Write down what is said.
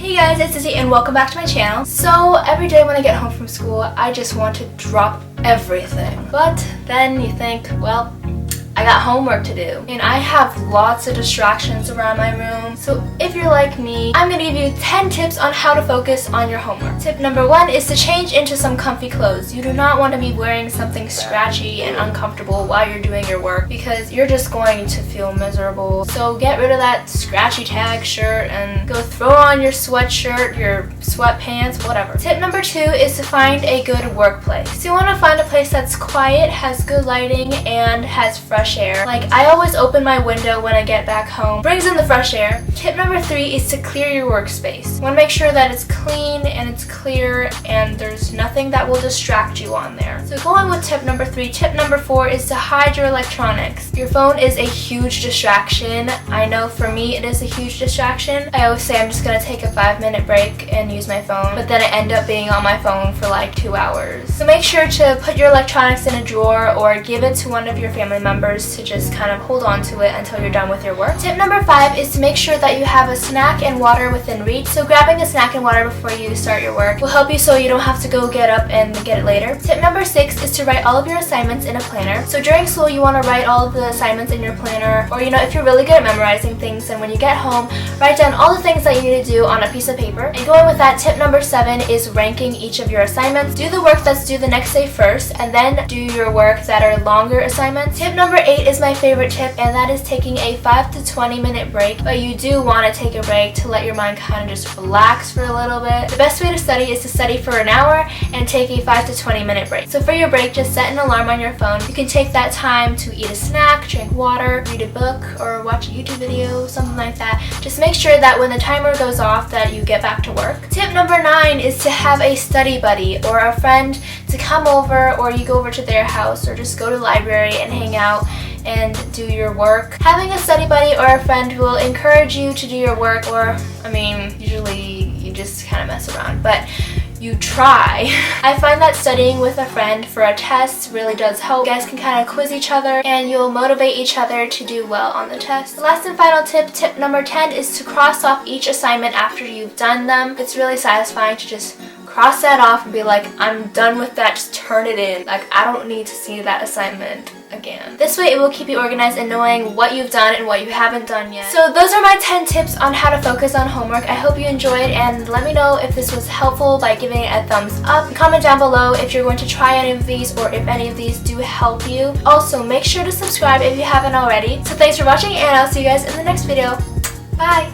Hey guys, it's Izzy and welcome back to my channel. So every day when I get home from school, I just want to drop everything. But then you think, well, I got homework to do. And I have lots of distractions around my room. So if you're like me, I'm going to give you 10 tips on how to focus on your homework. Tip number 1 is to change into some comfy clothes. You do not want to be wearing something scratchy and uncomfortable while you're doing your work because you're just going to feel miserable. So get rid of that scratchy tag shirt and go throw on your sweatshirt, your sweatpants, whatever. Tip number 2 is to find a good workplace. So you want to find a place that's quiet, has good lighting, and has fresh air. Like, I always open my window when I get back home. Brings in the fresh air. Tip number 3 is to clear your workspace. You want to make sure that it's clean and it's clear and there's nothing that will distract you on there. So going with tip number 3, tip number 4 is to hide your electronics. Your phone is a huge distraction. I know for me it is a huge distraction. I always say I'm just going to take a 5-minute break and use my phone, but then I end up being on my phone for like 2 hours. So make sure to put your electronics in a drawer or give it to one of your family members to just kind of hold on to it until you're done with your work. Tip number 5 is to make sure that you have a snack and water within reach. So grabbing a snack and water before you start your work will help you so you don't have to go get up and get it later. Tip number 6 is to write all of your assignments in a planner. So during school you want to write all of the assignments in your planner, or if you're really good at memorizing things, then when you get home, write down all the things that you need to do on a piece of paper. And going with that, tip number 7 is ranking each of your assignments. Do the work that's due the next day first, and then do your work that are longer assignments. Tip number 8 is my favorite tip, and that is taking a 5 to 20 minute break. But you do want to take a break to let your mind kind of just relax for a little bit. The best way to study is to study for an hour and take a 5 to 20 minute break. So for your break, just set an alarm on your phone. You can take that time to eat a snack, drink water, read a book, or watch a YouTube video, something like that. Just make sure that when the timer goes off that you get back to work. Tip number 9 is to have a study buddy or a friend to come over, or you go over to their house, or just go to the library and hang out and do your work. Having a study buddy or a friend will encourage you to do your work, or usually you just kind of mess around, but you try. I find that studying with a friend for a test really does help. You guys can kind of quiz each other and you'll motivate each other to do well on the test. The last and final tip, tip number 10, is to cross off each assignment after you've done them. It's really satisfying to just cross that off and be like, I'm done with that, just turn it in. Like, I don't need to see that assignment again. This way it will keep you organized and knowing what you've done and what you haven't done yet. So those are my 10 tips on how to focus on homework. I hope you enjoyed, and let me know if this was helpful by giving it a thumbs up. Comment down below if you're going to try any of these or if any of these do help you. Also, make sure to subscribe if you haven't already. So thanks for watching, and I'll see you guys in the next video. Bye!